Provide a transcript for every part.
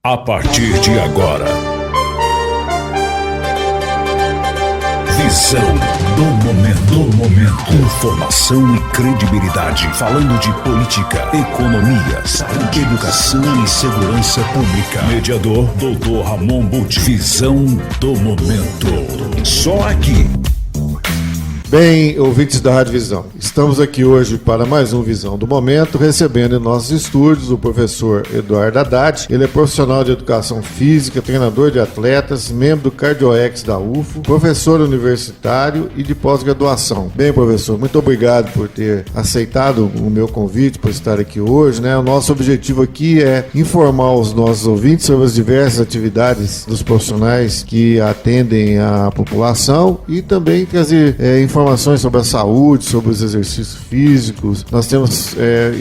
A partir de agora, visão do momento. Informação e credibilidade. Falando de política, economia, saúde, educação e segurança pública. Mediador Dr. Ramon Butti. Visão do momento. Só aqui. Bem, ouvintes da Rádio Visão, estamos aqui hoje para mais um Visão do Momento, recebendo em nossos estúdios o professor Eduardo Haddad. Ele é profissional de educação física, treinador de atletas, membro do CardioEx da UFO, professor universitário e de pós-graduação. Bem, professor, muito obrigado por ter aceitado o meu convite, por estar aqui hoje, né? O nosso objetivo aqui é informar os nossos ouvintes sobre as diversas atividades dos profissionais que atendem a população e também trazer informações sobre a saúde, sobre os exercícios físicos. Nós temos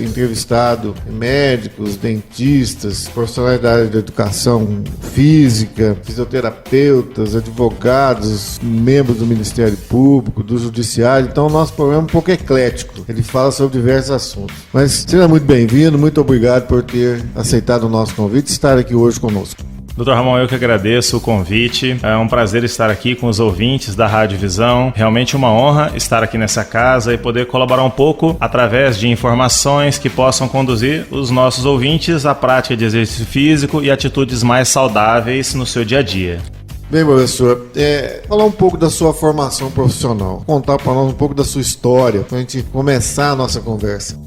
entrevistado médicos, dentistas, profissionais da área de educação física, fisioterapeutas, advogados, membros do Ministério Público, do Judiciário. Então o nosso programa é um pouco eclético. Ele fala sobre diversos assuntos. Mas seja muito bem-vindo, muito obrigado por ter aceitado o nosso convite e estar aqui hoje conosco. Dr. Ramon, eu que agradeço o convite. É um prazer estar aqui com os ouvintes da Rádio Visão. Realmente uma honra estar aqui nessa casa e poder colaborar um pouco através de informações que possam conduzir os nossos ouvintes à prática de exercício físico e atitudes mais saudáveis no seu dia a dia. Bem, professor, falar um pouco da sua formação profissional, contar para nós um pouco da sua história, para a gente começar a nossa conversa.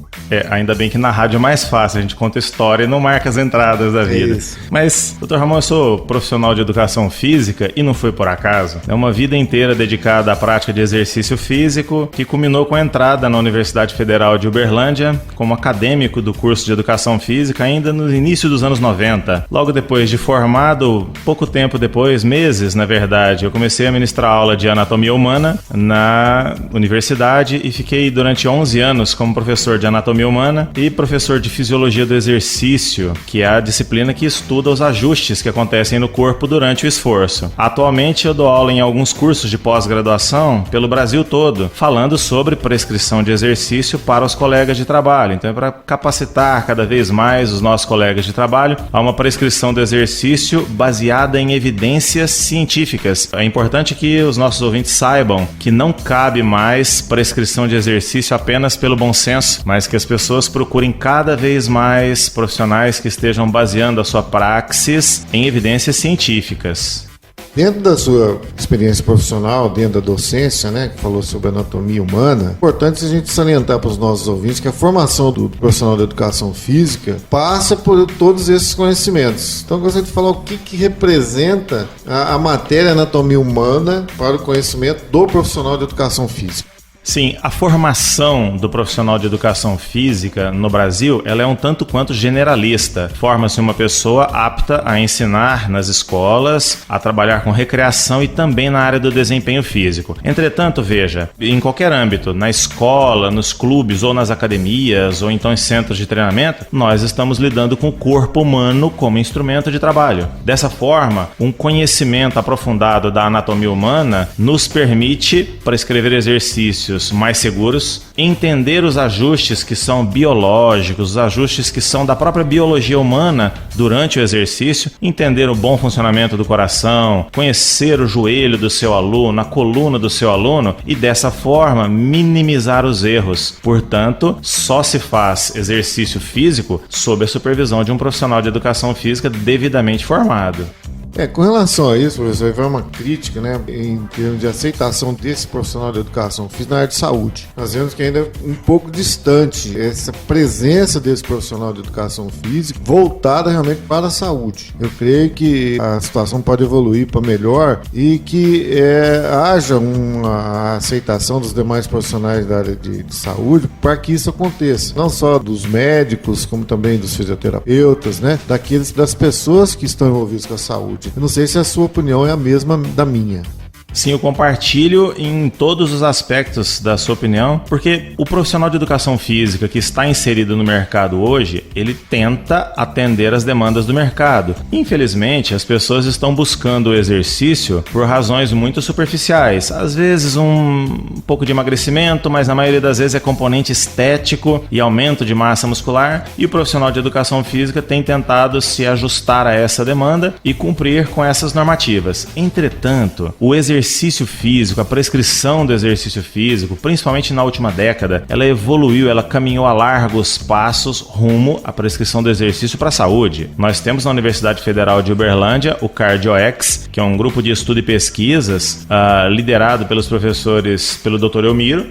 Ainda bem que na rádio é mais fácil, a gente conta história e não marca as entradas da vida. Isso. Mas, Dr. Ramon, eu sou profissional de educação física e não foi por acaso. É uma vida inteira dedicada à prática de exercício físico, que culminou com a entrada na Universidade Federal de Uberlândia como acadêmico do curso de educação física ainda no início dos anos 90. Logo depois de formado, pouco tempo depois, meses na verdade, eu comecei a ministrar aula de anatomia humana na universidade e fiquei durante 11 anos como professor de anatomia humana e professor de fisiologia do exercício, que é a disciplina que estuda os ajustes que acontecem no corpo durante o esforço. Atualmente eu dou aula em alguns cursos de pós-graduação pelo Brasil todo, falando sobre prescrição de exercício para os colegas de trabalho. Então é para capacitar cada vez mais os nossos colegas de trabalho a uma prescrição do exercício baseada em evidências científicas. É importante que os nossos ouvintes saibam que não cabe mais prescrição de exercício apenas pelo bom senso, mas que as pessoas procurem cada vez mais profissionais que estejam baseando a sua praxis em evidências científicas. Dentro da sua experiência profissional, dentro da docência, né, que falou sobre anatomia humana, é importante a gente salientar para os nossos ouvintes que a formação do profissional de educação física passa por todos esses conhecimentos. Então, eu gostaria de falar o que representa a matéria anatomia humana para o conhecimento do profissional de educação física. Sim, a formação do profissional de educação física no Brasil, ela é um tanto quanto generalista. Forma-se uma pessoa apta a ensinar nas escolas, a trabalhar com recreação e também na área do desempenho físico. Entretanto, veja, em qualquer âmbito, na escola, nos clubes ou nas academias ou então em centros de treinamento, nós estamos lidando com o corpo humano como instrumento de trabalho. Dessa forma, um conhecimento aprofundado da anatomia humana nos permite prescrever exercícios mais seguros, entender os ajustes que são biológicos, os ajustes que são da própria biologia humana durante o exercício, entender o bom funcionamento do coração, conhecer o joelho do seu aluno, a coluna do seu aluno e dessa forma minimizar os erros. Portanto, só se faz exercício físico sob a supervisão de um profissional de educação física devidamente formado. Com relação a isso, professor, vai uma crítica, né, em termos de aceitação desse profissional de educação física na área de saúde. Nós vemos que ainda é um pouco distante essa presença desse profissional de educação física voltada realmente para a saúde. Eu creio que a situação pode evoluir para melhor e que haja uma aceitação dos demais profissionais da área de saúde para que isso aconteça. Não só dos médicos, como também dos fisioterapeutas, né, das pessoas que estão envolvidas com a saúde. Eu não sei se a sua opinião é a mesma da minha. Sim, eu compartilho em todos os aspectos da sua opinião, porque o profissional de educação física que está inserido no mercado hoje, ele tenta atender as demandas do mercado. Infelizmente, as pessoas estão buscando o exercício por razões muito superficiais. Às vezes um pouco de emagrecimento, mas na maioria das vezes é componente estético e aumento de massa muscular, e o profissional de educação física tem tentado se ajustar a essa demanda e cumprir com essas normativas. Entretanto, o exercício físico, a prescrição do exercício físico, principalmente na última década, ela evoluiu, ela caminhou a largos passos rumo à prescrição do exercício para a saúde. Nós temos na Universidade Federal de Uberlândia o CardioX, que é um grupo de estudo e pesquisas liderado pelos professores, pelo Dr. Elmiro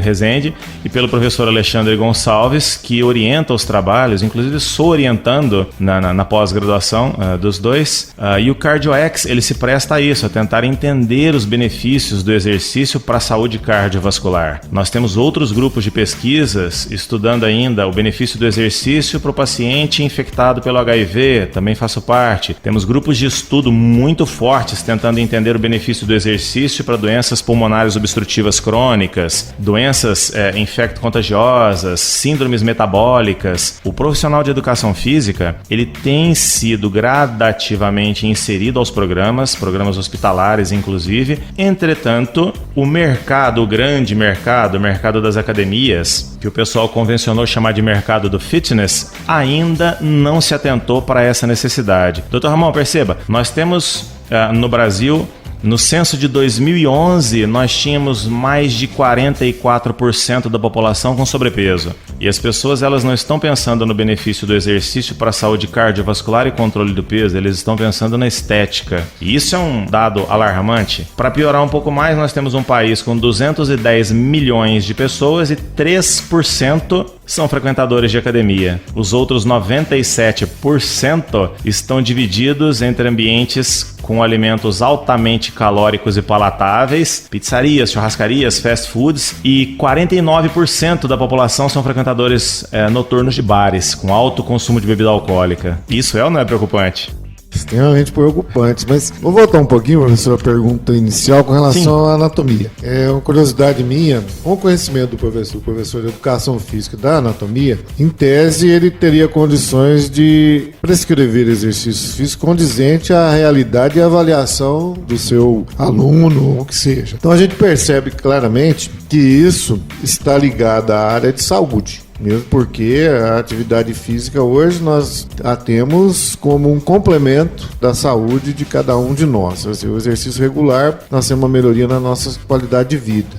Rezende, e pelo professor Alexandre Gonçalves, que orienta os trabalhos, inclusive estou orientando na pós-graduação dos dois, e o CardioX, ele se presta a isso, a tentar entender os benefícios do exercício para a saúde cardiovascular. Nós temos outros grupos de pesquisas estudando ainda o benefício do exercício para o paciente infectado pelo HIV, também faço parte. Temos grupos de estudo muito fortes tentando entender o benefício do exercício para doenças pulmonares obstrutivas crônicas, doenças infecto-contagiosas, síndromes metabólicas. O profissional de educação física, ele tem sido gradativamente inserido aos programas hospitalares inclusive. Entretanto, o grande mercado, o mercado das academias, que o pessoal convencionou chamar de mercado do fitness, ainda não se atentou para essa necessidade. Dr. Ramon, perceba, nós temos no Brasil, no censo de 2011, nós tínhamos mais de 44% da população com sobrepeso. E as pessoas, elas não estão pensando no benefício do exercício para a saúde cardiovascular e controle do peso, eles estão pensando na estética. E isso é um dado alarmante. Para piorar um pouco mais, nós temos um país com 210 milhões de pessoas e 3% são frequentadores de academia. Os outros 97% estão divididos entre ambientes com alimentos altamente calóricos e palatáveis, pizzarias, churrascarias, fast foods, e 49% da população são frequentadores noturnos de bares, com alto consumo de bebida alcoólica. Isso é ou não é preocupante? Extremamente preocupante, mas vou voltar um pouquinho, professor, à pergunta inicial com relação à anatomia. É uma curiosidade minha, com o conhecimento do professor de educação física da anatomia, em tese ele teria condições de prescrever exercícios físicos condizente à realidade e avaliação do seu aluno, ou o que seja. Então a gente percebe claramente que isso está ligado à área de saúde. Mesmo porque a atividade física hoje nós a temos como um complemento da saúde de cada um de nós. O exercício regular, nós temos uma melhoria na nossa qualidade de vida.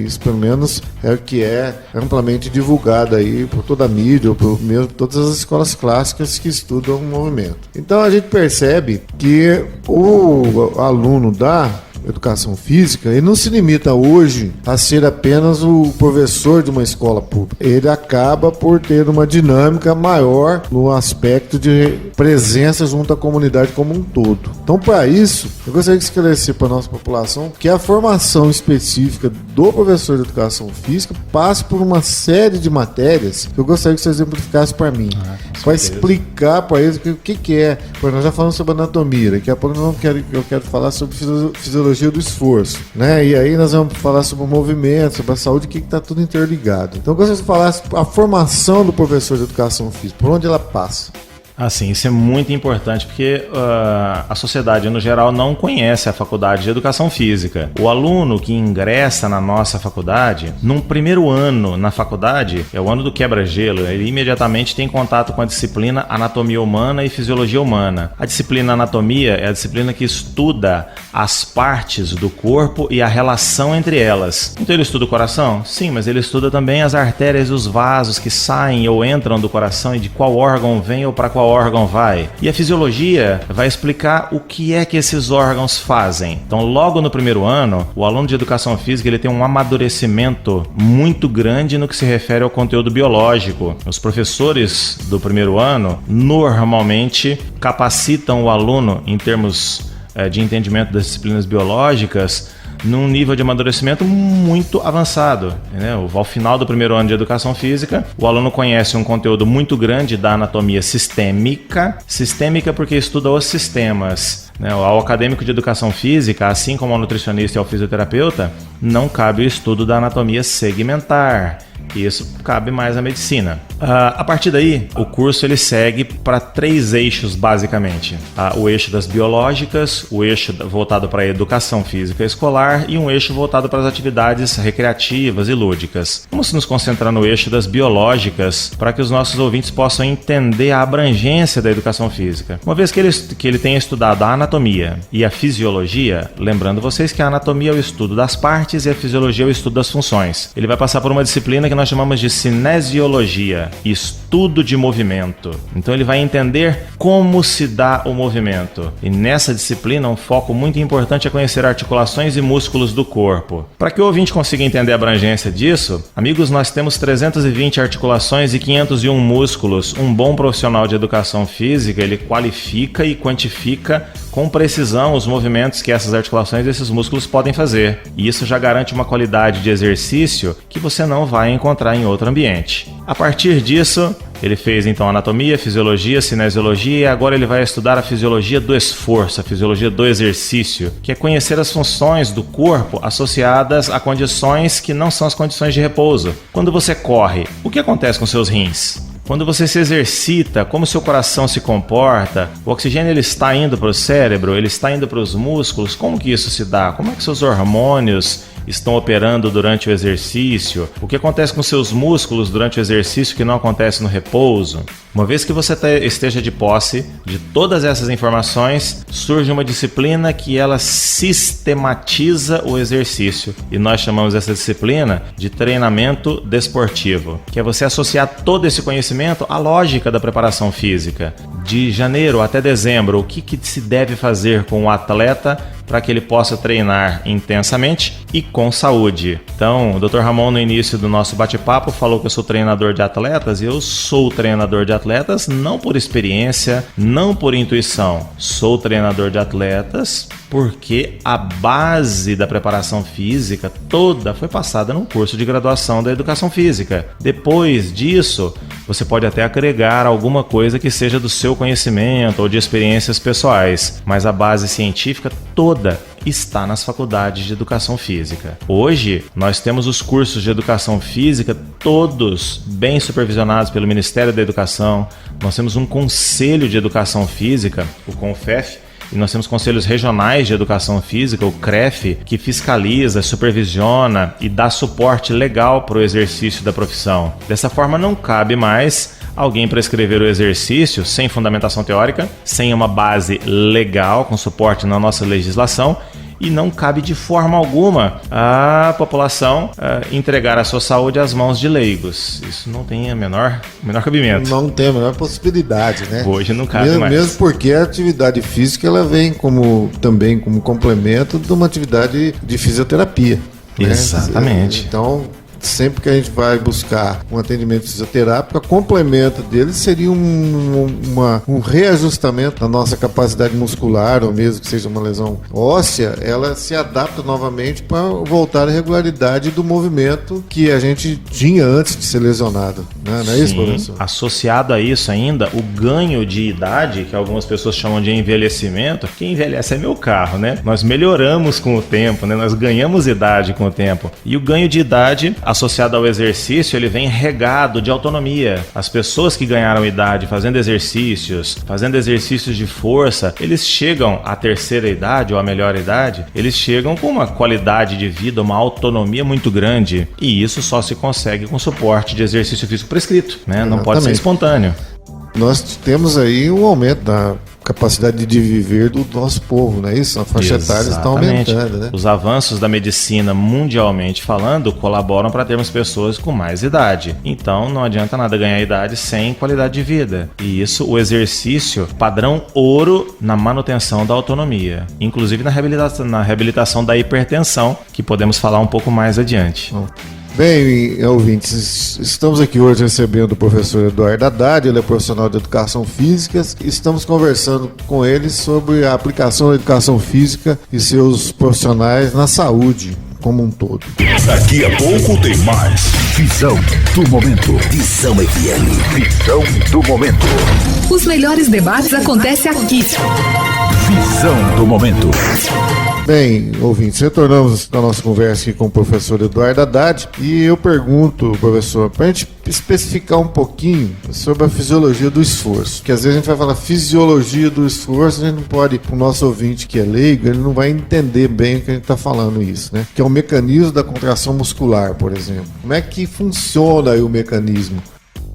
Isso pelo menos é o que é amplamente divulgado aí por toda a mídia, ou por mesmo todas as escolas clássicas que estudam o movimento. Então a gente percebe que o aluno da educação física, ele não se limita hoje a ser apenas o professor de uma escola pública. Ele acaba por ter uma dinâmica maior no aspecto de presença junto à comunidade como um todo. Então, para isso, eu gostaria de esclarecer para a nossa população que a formação específica do professor de educação física passa por uma série de matérias que eu gostaria que você exemplificasse para mim. Para explicar para eles o que é. Porque nós já falamos sobre anatomia, daqui a pouco eu quero falar sobre fisiologia do esforço, E aí nós vamos falar sobre o movimento, sobre a saúde, que está tudo interligado. Então eu gostaria de falar a formação do professor de educação física, por onde ela passa. Assim, isso é muito importante porque a sociedade no geral não conhece a faculdade de educação física. O aluno que ingressa na nossa faculdade, num primeiro ano na faculdade, é o ano do quebra-gelo, ele imediatamente tem contato com a disciplina anatomia humana e fisiologia humana. A disciplina anatomia é a disciplina que estuda as partes do corpo e a relação entre elas. Então ele estuda o coração? Sim, mas ele estuda também as artérias e os vasos que saem ou entram do coração e de qual órgão vem ou para qual órgão vai. E a fisiologia vai explicar o que é que esses órgãos fazem. Então, logo no primeiro ano, o aluno de educação física ele tem um amadurecimento muito grande no que se refere ao conteúdo biológico. Os professores do primeiro ano normalmente capacitam o aluno em termos de entendimento das disciplinas biológicas num nível de amadurecimento muito avançado. Ao final do primeiro ano de educação física, o aluno conhece um conteúdo muito grande da anatomia sistêmica porque estuda os sistemas Ao acadêmico de educação física, assim como ao nutricionista e ao fisioterapeuta, não cabe o estudo da anatomia segmentar. Isso cabe mais à medicina. A partir daí, o curso ele segue para 3 eixos basicamente. O eixo das biológicas, o eixo voltado para a educação física escolar e um eixo voltado para as atividades recreativas e lúdicas. Vamos nos concentrar no eixo das biológicas para que os nossos ouvintes possam entender a abrangência da educação física. Uma vez que ele tenha estudado a anatomia e a fisiologia, lembrando vocês que a anatomia é o estudo das partes e a fisiologia é o estudo das funções. Ele vai passar por uma disciplina que nós chamamos de cinesiologia, estudo de movimento. Então ele vai entender como se dá o movimento. E nessa disciplina um foco muito importante é conhecer articulações e músculos do corpo. Para que o ouvinte consiga entender a abrangência disso, amigos, nós temos 320 articulações e 501 músculos. Um bom profissional de educação física, ele qualifica e quantifica com precisão os movimentos que essas articulações e esses músculos podem fazer. E isso já garante uma qualidade de exercício que você não vai encontrar em outro ambiente. A partir disso, ele fez então anatomia, fisiologia, cinesiologia e agora ele vai estudar a fisiologia do esforço, a fisiologia do exercício, que é conhecer as funções do corpo associadas a condições que não são as condições de repouso. Quando você corre, o que acontece com seus rins? Quando você se exercita, como seu coração se comporta, o oxigênio ele está indo para o cérebro, ele está indo para os músculos, como que isso se dá? Como é que seus hormônios estão operando durante o exercício? O que acontece com seus músculos durante o exercício que não acontece no repouso? Uma vez que você esteja de posse de todas essas informações, surge uma disciplina que ela sistematiza o exercício. E nós chamamos essa disciplina de treinamento desportivo, que é você associar todo esse conhecimento à lógica da preparação física. De janeiro até dezembro, o que se deve fazer com o atleta para que ele possa treinar intensamente e com saúde. Então, o Dr. Ramon, no início do nosso bate-papo, falou que eu sou treinador de atletas, e eu sou treinador de atletas não por experiência, não por intuição. Sou treinador de atletas porque a base da preparação física toda foi passada num curso de graduação da educação física. Depois disso, você pode até agregar alguma coisa que seja do seu conhecimento ou de experiências pessoais, mas a base científica toda está nas faculdades de educação física. Hoje, nós temos os cursos de educação física todos bem supervisionados pelo Ministério da Educação. Nós temos um conselho de educação física, o CONFEF, e nós temos conselhos regionais de educação física, o CREF, que fiscaliza, supervisiona e dá suporte legal para o exercício da profissão. Dessa forma, não cabe mais alguém prescrever o exercício sem fundamentação teórica, sem uma base legal, com suporte na nossa legislação, e não cabe de forma alguma a população entregar a sua saúde às mãos de leigos. Isso não tem o menor cabimento. Não tem a menor possibilidade, né? Hoje não cabe mais. Mesmo porque a atividade física ela vem também como complemento de uma atividade de fisioterapia. Exatamente. Né? Então, sempre que a gente vai buscar um atendimento fisioterápico, o complemento dele seria um reajustamento da nossa capacidade muscular, ou mesmo que seja uma lesão óssea, ela se adapta novamente para voltar à regularidade do movimento que a gente tinha antes de ser lesionado. Né? Não é isso, professor? Associado a isso ainda, o ganho de idade, que algumas pessoas chamam de envelhecimento, quem envelhece é meu carro, né? Nós melhoramos com o tempo, né? Nós ganhamos idade com o tempo. E o ganho de idade associado ao exercício, ele vem regado de autonomia. As pessoas que ganharam idade fazendo exercícios de força, eles chegam à terceira idade ou à melhor idade, eles chegam com uma qualidade de vida, uma autonomia muito grande. E isso só se consegue com suporte de exercício físico prescrito, né? Não pode ser espontâneo. Nós temos aí um aumento da capacidade de viver do nosso povo, não é isso? A faixa etária está aumentando, né? Os avanços da medicina, mundialmente falando, colaboram para termos pessoas com mais idade. Então, não adianta nada ganhar idade sem qualidade de vida. E isso, o exercício, padrão ouro na manutenção da autonomia. Inclusive na reabilitação da hipertensão, que podemos falar um pouco mais adiante. Bem, ouvintes, estamos aqui hoje recebendo o professor Eduardo Haddad, ele é profissional de educação física, estamos conversando com ele sobre a aplicação da educação física e seus profissionais na saúde como um todo. Daqui a pouco tem mais Visão do Momento. Visão FM. Visão do Momento. Os melhores debates acontecem aqui. Visão do momento. Bem, ouvintes, retornamos à nossa conversa aqui com o professor Eduardo Haddad e eu pergunto, professor, para a gente especificar um pouquinho sobre a fisiologia do esforço, que às vezes a gente vai falar fisiologia do esforço, a gente não pode, o nosso ouvinte que é leigo, ele não vai entender bem o que a gente está falando isso, né? Que é o mecanismo da contração muscular, por exemplo. Como é que funciona aí o mecanismo?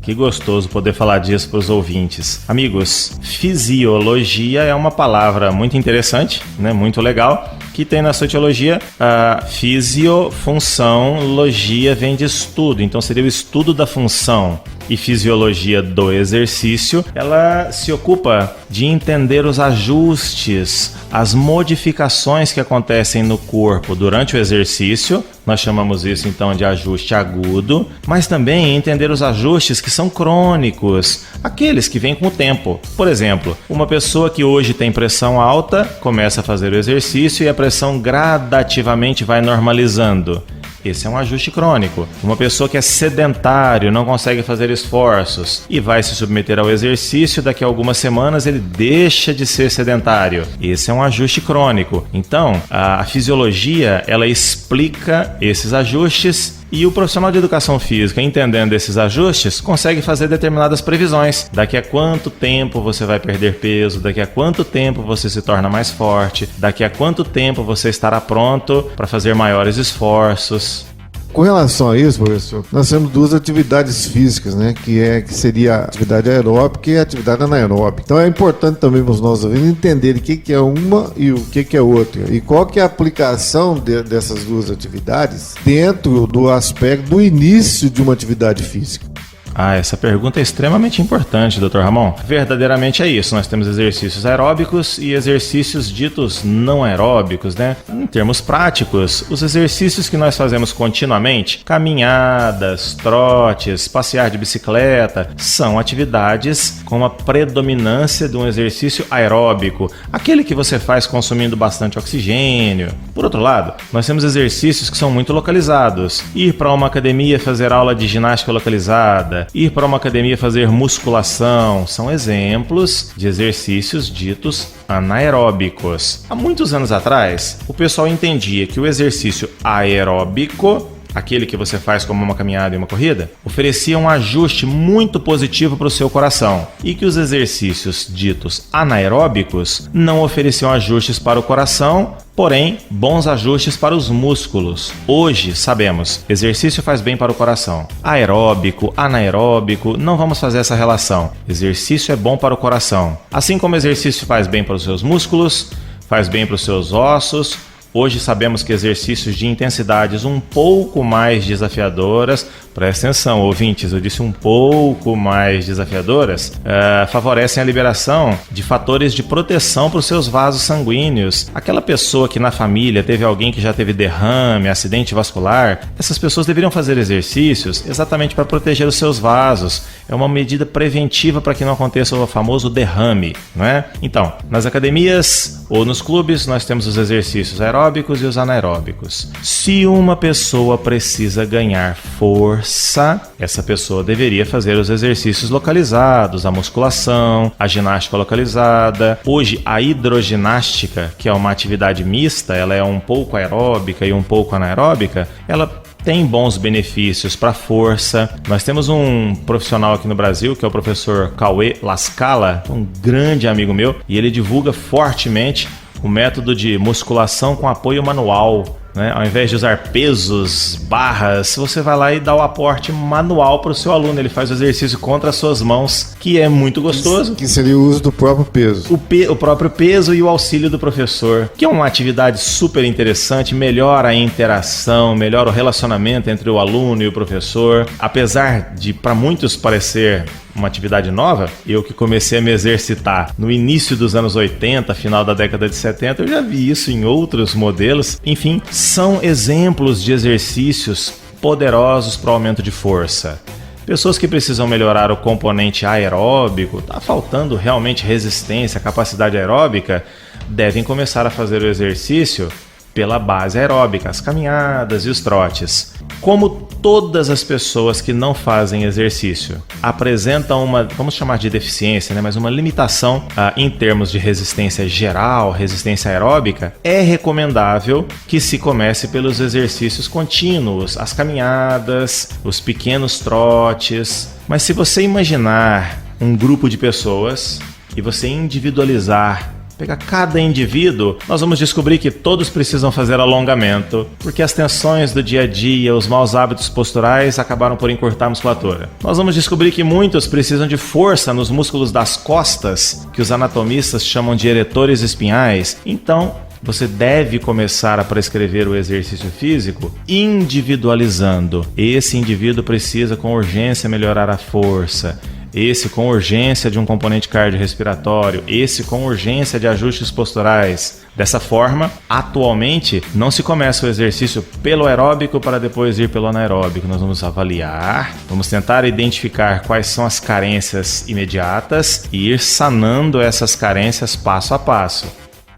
Que gostoso poder falar disso para os ouvintes. Amigos, fisiologia é uma palavra muito interessante, né? Muito legal, que tem na sua etiologia a fisio, função, logia vem de estudo, então seria o estudo da função. E fisiologia do exercício, ela se ocupa de entender os ajustes, as modificações que acontecem no corpo durante o exercício. Nós chamamos isso então de ajuste agudo, mas também entender os ajustes que são crônicos, aqueles que vêm com o tempo. Por exemplo, uma pessoa que hoje tem pressão alta começa a fazer o exercício e a pressão gradativamente vai normalizando. Esse é um ajuste crônico. Uma pessoa que é sedentário, não consegue fazer esforços e vai se submeter ao exercício, daqui a algumas semanas ele deixa de ser sedentário. Esse é um ajuste crônico. Então, a fisiologia, ela explica esses ajustes e o profissional de educação física, entendendo esses ajustes, consegue fazer determinadas previsões. Daqui a quanto tempo você vai perder peso, daqui a quanto tempo você se torna mais forte, daqui a quanto tempo você estará pronto para fazer maiores esforços. Com relação a isso, professor, nós temos duas atividades físicas, né? Que seria a atividade aeróbica e a atividade anaeróbica. Então é importante também para os nossos ouvintes entenderem o que é uma e o que é outra. E qual que é a aplicação dessas duas atividades dentro do aspecto do início de uma atividade física. Essa pergunta é extremamente importante, Dr. Ramon. Verdadeiramente é isso. Nós temos exercícios aeróbicos e exercícios ditos não aeróbicos, né? Em termos práticos, os exercícios que nós fazemos continuamente, caminhadas, trotes, passear de bicicleta, são atividades com a predominância de um exercício aeróbico, aquele que você faz consumindo bastante oxigênio. Por outro lado, nós temos exercícios que são muito localizados. Ir para uma academia fazer aula de ginástica localizada, ir para uma academia fazer musculação, são exemplos de exercícios ditos anaeróbicos. Há muitos anos atrás, o pessoal entendia que o exercício aeróbico, aquele que você faz como uma caminhada e uma corrida, oferecia um ajuste muito positivo para o seu coração e que os exercícios ditos anaeróbicos não ofereciam ajustes para o coração, porém bons ajustes para os músculos. Hoje sabemos, exercício faz bem para o coração. Aeróbico, anaeróbico, não vamos fazer essa relação. Exercício é bom para o coração. Assim como exercício faz bem para os seus músculos, faz bem para os seus ossos, hoje sabemos que exercícios de intensidades um pouco mais desafiadoras, presta atenção, ouvintes, eu disse um pouco mais desafiadoras, favorecem a liberação de fatores de proteção para os seus vasos sanguíneos. Aquela pessoa que na família teve alguém que já teve derrame, acidente vascular, essas pessoas deveriam fazer exercícios exatamente para proteger os seus vasos. É uma medida preventiva para que não aconteça o famoso derrame, não é? Então, nas academias ou nos clubes, nós temos os exercícios aeróbicos e os anaeróbicos. Se uma pessoa precisa ganhar força, essa pessoa deveria fazer os exercícios localizados, a musculação, a ginástica localizada. Hoje, a hidroginástica, que é uma atividade mista, ela é um pouco aeróbica e um pouco anaeróbica, ela tem bons benefícios para a força. Nós temos um profissional aqui no Brasil, que é o professor Cauê Lascala, um grande amigo meu, e ele divulga fortemente o método de musculação com apoio manual, né? Ao invés de usar pesos, barras, você vai lá e dá o aporte manual para o seu aluno. Ele faz o exercício contra as suas mãos, que é muito gostoso. Que seria o uso do próprio peso. O próprio peso e o auxílio do professor, que é uma atividade super interessante, melhora a interação, melhora o relacionamento entre o aluno e o professor. Apesar de, para muitos, parecer uma atividade nova, eu que comecei a me exercitar no início dos anos 80, final da década de 70, eu já vi isso em outros modelos. Enfim, são exemplos de exercícios poderosos para o aumento de força. Pessoas que precisam melhorar o componente aeróbico, está faltando realmente resistência, capacidade aeróbica, devem começar a fazer o exercício pela base aeróbica, as caminhadas e os trotes. Como todas as pessoas que não fazem exercício apresentam uma, vamos chamar de deficiência, né, mas uma limitação em termos de resistência geral, resistência aeróbica, é recomendável que se comece pelos exercícios contínuos, as caminhadas, os pequenos trotes. Mas se você imaginar um grupo de pessoas e você individualizar, pegar cada indivíduo, nós vamos descobrir que todos precisam fazer alongamento, porque as tensões do dia a dia, os maus hábitos posturais acabaram por encurtar a musculatura. Nós vamos descobrir que muitos precisam de força nos músculos das costas, que os anatomistas chamam de eretores espinhais. Então, você deve começar a prescrever o exercício físico individualizando. Esse indivíduo precisa com urgência melhorar a força, esse com urgência de um componente cardiorrespiratório, esse com urgência de ajustes posturais. Dessa forma, atualmente, não se começa o exercício pelo aeróbico para depois ir pelo anaeróbico. Nós vamos avaliar, vamos tentar identificar quais são as carências imediatas e ir sanando essas carências passo a passo.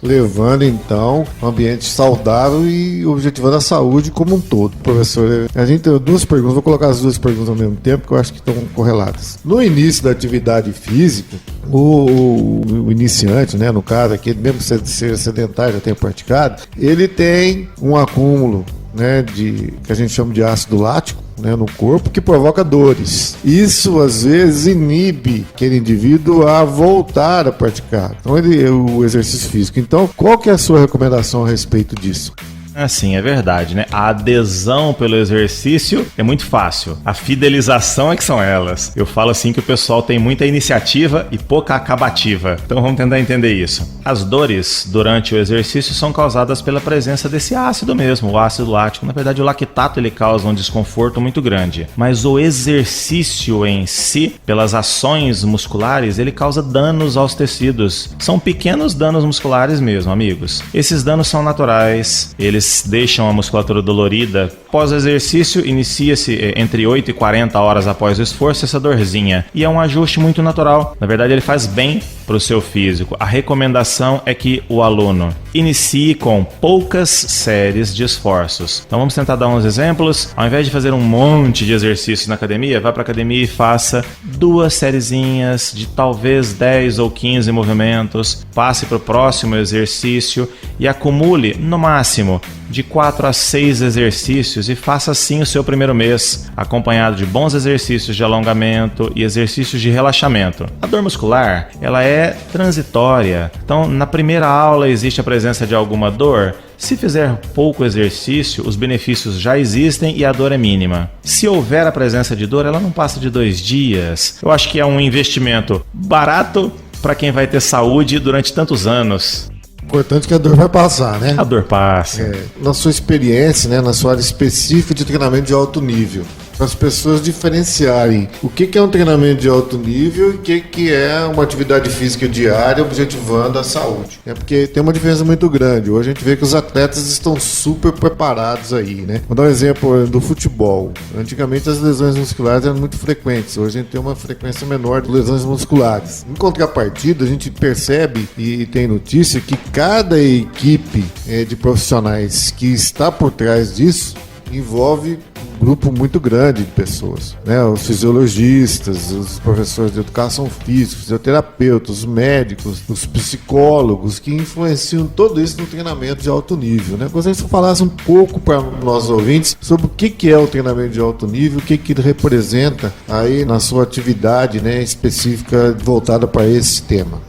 Levando, então, um ambiente saudável e objetivando a saúde como um todo. Professor, a gente tem duas perguntas, vou colocar as duas perguntas ao mesmo tempo, que eu acho que estão correlatas. No início da atividade física, o iniciante, né, no caso aqui, mesmo ser sedentário, já tenha praticado, ele tem um acúmulo, né, que a gente chama de ácido lático, né, no corpo, que provoca dores. Isso às vezes inibe aquele indivíduo a voltar a praticar o exercício físico. Então, qual que é a sua recomendação a respeito disso? Assim, é verdade, né? A adesão pelo exercício é muito fácil. A fidelização é que são elas. Eu falo assim que o pessoal tem muita iniciativa e pouca acabativa. Então vamos tentar entender isso. As dores durante o exercício são causadas pela presença desse ácido mesmo, o ácido lático. Na verdade, o lactato ele causa um desconforto muito grande. Mas o exercício em si, pelas ações musculares, ele causa danos aos tecidos. São pequenos danos musculares mesmo, amigos. Esses danos são naturais, eles deixam a musculatura dolorida. Pós-exercício, inicia-se entre 8 e 40 horas após o esforço essa dorzinha. E é um ajuste muito natural. Na verdade, ele faz bem para o seu físico. A recomendação é que o aluno inicie com poucas séries de esforços. Então vamos tentar dar uns exemplos. Ao invés de fazer um monte de exercícios na academia, vá para a academia e faça 2 sériezinhas de talvez 10 ou 15 movimentos. Passe para o próximo exercício e acumule, no máximo, de 4 a 6 exercícios e faça assim o seu primeiro mês, acompanhado de bons exercícios de alongamento e exercícios de relaxamento. A dor muscular, ela é transitória. Então, na primeira aula existe a presença de alguma dor. Se fizer pouco exercício, os benefícios já existem e a dor é mínima. Se houver a presença de dor, ela não passa de 2 dias. Eu acho que é um investimento barato para quem vai ter saúde durante tantos anos. Importante que a dor vai passar, né? A dor passa. Na sua experiência, né, na sua área específica de treinamento de alto nível, para as pessoas diferenciarem o que é um treinamento de alto nível e o que é uma atividade física diária objetivando a saúde. É porque tem uma diferença muito grande. Hoje a gente vê que os atletas estão super preparados aí, né? Vou dar um exemplo do futebol. Antigamente as lesões musculares eram muito frequentes. Hoje a gente tem uma frequência menor de lesões musculares. Em contrapartida, a gente percebe e tem notícia que cada equipe de profissionais que está por trás disso envolve um grupo muito grande de pessoas, né? Os fisiologistas, os professores de educação física, fisioterapeutas, os médicos, os psicólogos que influenciam tudo isso no treinamento de alto nível, né? Gostaria que você falasse um pouco para nossos ouvintes sobre o que é o treinamento de alto nível, o que ele representa aí na sua atividade, né, específica voltada para esse tema.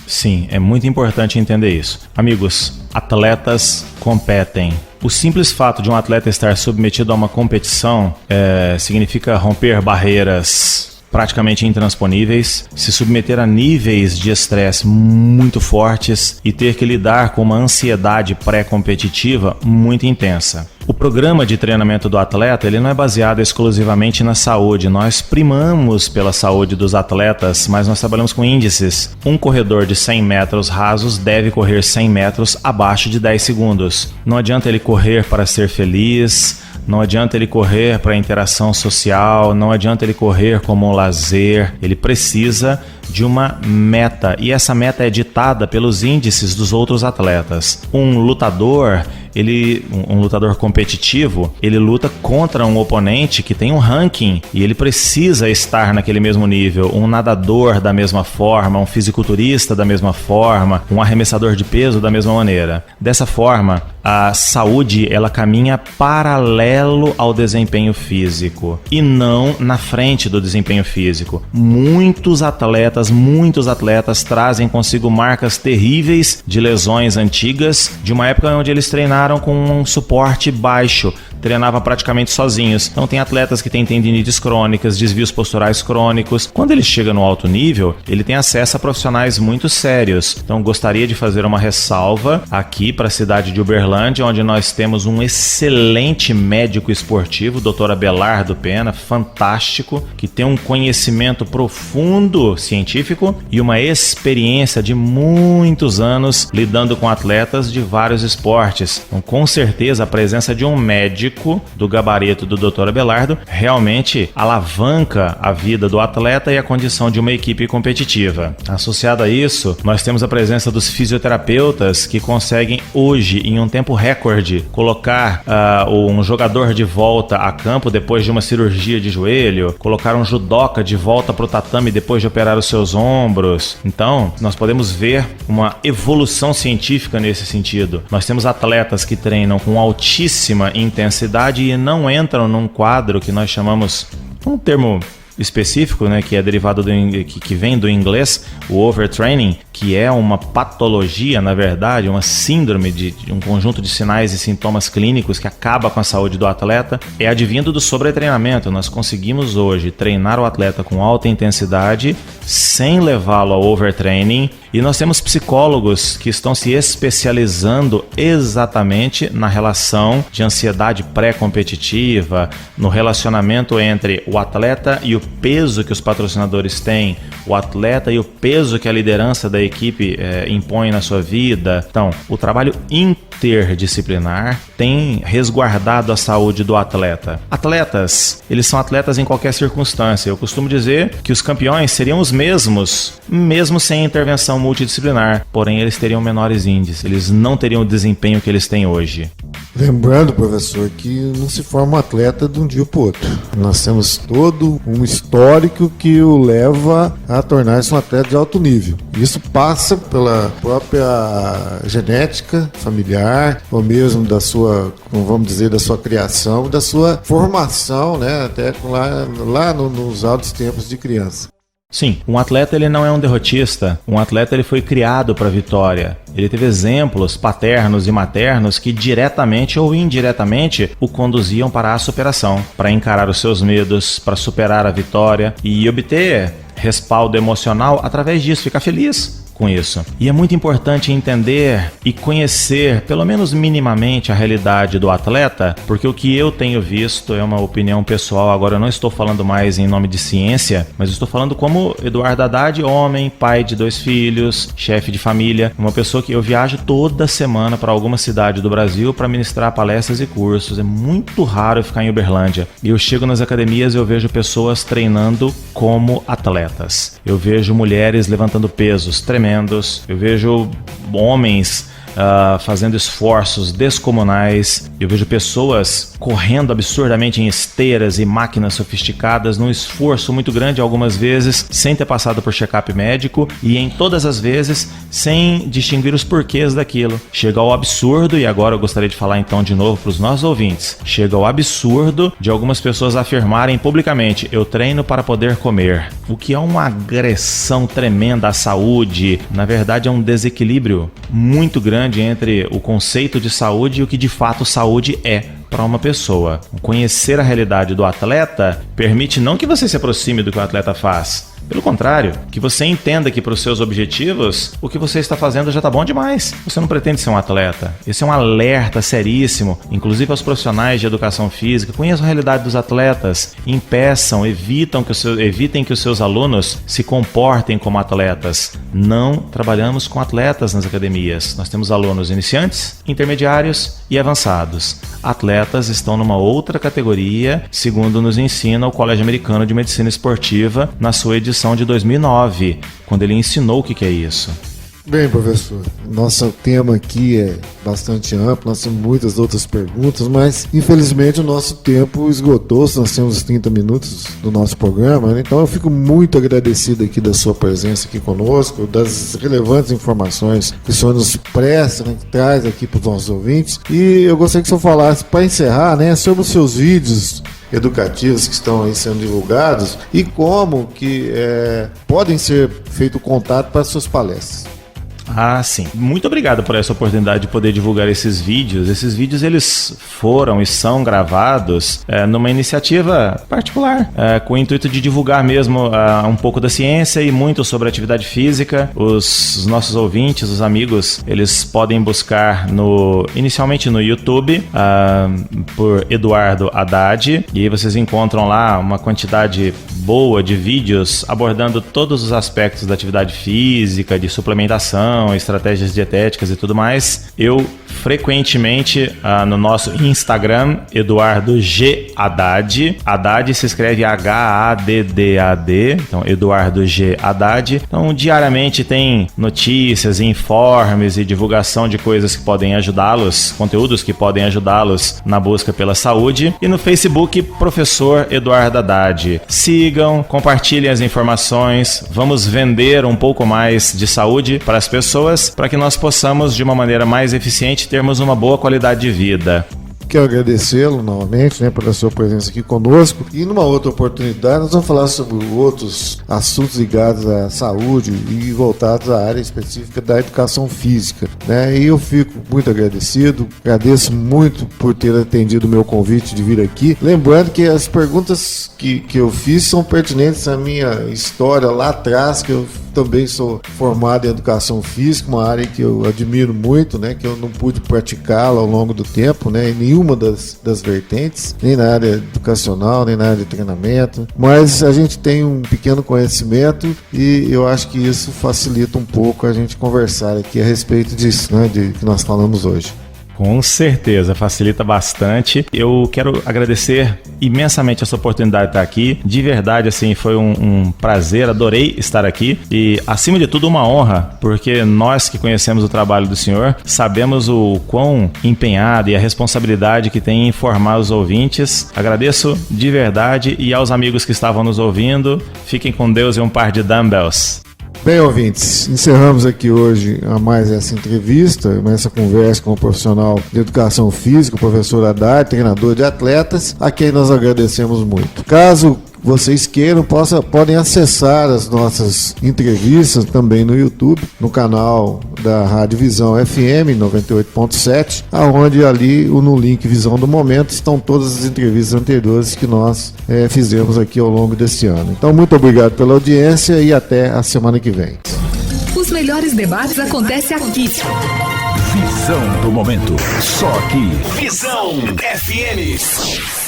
Sim, é muito importante entender isso. Amigos, atletas competem. O simples fato de um atleta estar submetido a uma competição significa romper barreiras praticamente intransponíveis, se submeter a níveis de estresse muito fortes e ter que lidar com uma ansiedade pré-competitiva muito intensa. O programa de treinamento do atleta ele não é baseado exclusivamente na saúde. Nós primamos pela saúde dos atletas, mas nós trabalhamos com índices. Um corredor de 100 metros rasos deve correr 100 metros abaixo de 10 segundos. Não adianta ele correr para ser feliz, não adianta ele correr para interação social, não adianta ele correr como um lazer. Ele precisa de uma meta e essa meta é ditada pelos índices dos outros atletas. Um lutador, um lutador competitivo, ele luta contra um oponente que tem um ranking e ele precisa estar naquele mesmo nível. Um nadador da mesma forma, um fisiculturista da mesma forma, um arremessador de peso da mesma maneira. Dessa forma, a saúde ela caminha paralelo ao desempenho físico e não na frente do desempenho físico. Muitos atletas trazem consigo marcas terríveis de lesões antigas, de uma época onde eles treinaram com um suporte baixo, treinavam praticamente sozinhos. Então tem atletas que têm tendinites crônicas, desvios posturais crônicos. Quando ele chega no alto nível, ele tem acesso a profissionais muito sérios. Então gostaria de fazer uma ressalva aqui para a cidade de Uberlândia, onde nós temos um excelente médico esportivo, Dr. Abelardo Pena, fantástico, que tem um conhecimento profundo científico e uma experiência de muitos anos lidando com atletas de vários esportes. Então, com certeza, a presença de um médico do gabarito do Dr. Abelardo realmente alavanca a vida do atleta e a condição de uma equipe competitiva. Associado a isso, nós temos a presença dos fisioterapeutas que conseguem hoje, em um tempo recorde, colocar um jogador de volta a campo depois de uma cirurgia de joelho, colocar um judoca de volta para o tatame depois de operar os seus ombros. Então, nós podemos ver uma evolução científica nesse sentido. Nós temos atletas que treinam com altíssima intensidade e não entram num quadro que nós chamamos, um termo específico, né, que é derivado que vem do inglês, o overtraining, que é uma patologia, na verdade, uma síndrome de um conjunto de sinais e sintomas clínicos que acaba com a saúde do atleta, é advindo do sobretreinamento. Nós conseguimos hoje treinar o atleta com alta intensidade sem levá-lo ao overtraining, e nós temos psicólogos que estão se especializando exatamente na relação de ansiedade pré-competitiva, no relacionamento entre o atleta e o peso que os patrocinadores têm, o atleta e o peso que a liderança da equipe impõe na sua vida. Então, o trabalho interdisciplinar tem resguardado a saúde do atleta. Atletas, eles são atletas em qualquer circunstância. Eu costumo dizer que os campeões seriam os mesmos, mesmo sem intervenção multidisciplinar, porém eles teriam menores índices, eles não teriam o desempenho que eles têm hoje. Lembrando, professor, que não se forma um atleta de um dia para o outro. Nós temos todo um histórico que o leva a tornar-se um atleta de alto nível. Isso passa pela própria genética familiar, ou mesmo da sua, vamos dizer, da sua criação, da sua formação, né, até lá nos altos tempos de criança. Sim, um atleta ele não é um derrotista, um atleta ele foi criado para a vitória. Ele teve exemplos paternos e maternos que diretamente ou indiretamente o conduziam para a superação, para encarar os seus medos, para superar a vitória e obter respaldo emocional através disso, ficar feliz com isso. E é muito importante entender e conhecer, pelo menos minimamente, a realidade do atleta, porque o que eu tenho visto é uma opinião pessoal. Agora eu não estou falando mais em nome de ciência, mas estou falando como Eduardo Haddad, homem, pai de 2 filhos, chefe de família, uma pessoa que eu viajo toda semana para alguma cidade do Brasil para ministrar palestras e cursos. É muito raro eu ficar em Uberlândia. E eu chego nas academias e eu vejo pessoas treinando como atletas. Eu vejo mulheres levantando pesos tremendos. Eu vejo homens fazendo esforços descomunais. Eu vejo pessoas correndo absurdamente em esteiras e máquinas sofisticadas num esforço muito grande, algumas vezes sem ter passado por check-up médico e em todas as vezes sem distinguir os porquês daquilo. Chega ao absurdo, e agora eu gostaria de falar então de novo para os nossos ouvintes, chega ao absurdo de algumas pessoas afirmarem publicamente: eu treino para poder comer, o que é uma agressão tremenda à saúde. Na verdade é um desequilíbrio muito grande entre o conceito de saúde e o que de fato saúde é para uma pessoa. Conhecer a realidade do atleta permite não que você se aproxime do que o atleta faz, pelo contrário, que você entenda que para os seus objetivos, o que você está fazendo já está bom demais. Você não pretende ser um atleta. Esse é um alerta seríssimo, inclusive aos profissionais de educação física. Conheçam a realidade dos atletas, evitem que os seus alunos se comportem como atletas. Não trabalhamos com atletas nas academias. Nós temos alunos iniciantes, intermediários e avançados. Atletas estão numa outra categoria, segundo nos ensina o Colégio Americano de Medicina Esportiva na sua edição de 2009, quando ele ensinou o que é isso. Bem, professor, nosso tema aqui é bastante amplo, nós temos muitas outras perguntas, mas infelizmente o nosso tempo esgotou-se, nós temos 30 minutos do nosso programa, né? Então eu fico muito agradecido aqui da sua presença aqui conosco, das relevantes informações que o senhor nos presta, né, que traz aqui para os nossos ouvintes, e eu gostaria que o senhor falasse, para encerrar, né, sobre os seus vídeos educativos que estão aí sendo divulgados e como que podem ser feito contato para as suas palestras. Ah, sim. Muito obrigado por essa oportunidade de poder divulgar esses vídeos. Esses vídeos, eles foram e são gravados numa iniciativa particular, com o intuito de divulgar mesmo um pouco da ciência e muito sobre atividade física. Os nossos ouvintes, os amigos, eles podem buscar inicialmente no YouTube, por Eduardo Haddad, e aí vocês encontram lá uma quantidade boa de vídeos abordando todos os aspectos da atividade física, de suplementação, estratégias dietéticas e tudo mais. Eu frequentemente no nosso Instagram, Eduardo G. Haddad. Haddad se escreve H-A-D-D-A-D, então Eduardo G. Haddad. Então diariamente tem notícias, informes e divulgação de coisas que podem ajudá-los, conteúdos que podem ajudá-los na busca pela saúde. E no Facebook, Professor Eduardo Haddad. Sigam, compartilhem as informações, vamos vender um pouco mais de saúde para as pessoas, para que nós possamos, de uma maneira mais eficiente, termos uma boa qualidade de vida. Quero agradecê-lo novamente, né, pela sua presença aqui conosco. E numa outra oportunidade nós vamos falar sobre outros assuntos ligados à saúde e voltados à área específica da educação física, né? E eu fico muito agradecido, agradeço muito por ter atendido o meu convite de vir aqui. Lembrando que as perguntas que eu fiz são pertinentes à minha história lá atrás, que eu também sou formado em educação física, uma área que eu admiro muito, né, que eu não pude praticá-la ao longo do tempo, né, em nenhuma das vertentes, nem na área educacional, nem na área de treinamento, mas a gente tem um pequeno conhecimento e eu acho que isso facilita um pouco a gente conversar aqui a respeito disso, né, de que nós falamos hoje. Com certeza, facilita bastante. Eu quero agradecer imensamente essa oportunidade de estar aqui. De verdade, assim, foi um prazer, adorei estar aqui. E, acima de tudo, uma honra, porque nós que conhecemos o trabalho do senhor, sabemos o quão empenhado e a responsabilidade que tem em informar os ouvintes. Agradeço de verdade e aos amigos que estavam nos ouvindo. Fiquem com Deus e um par de dumbbells. Bem, ouvintes, encerramos aqui hoje a mais essa entrevista, essa conversa com o profissional de educação física, o professor Haddad, treinador de atletas, a quem nós agradecemos muito. Caso vocês queiram, podem acessar as nossas entrevistas também no YouTube, no canal da Rádio Visão FM 98.7, aonde ali no link Visão do Momento estão todas as entrevistas anteriores que nós fizemos aqui ao longo deste ano. Então, muito obrigado pela audiência e até a semana que vem. Os melhores debates acontecem aqui. Visão do Momento, só aqui. Visão FM.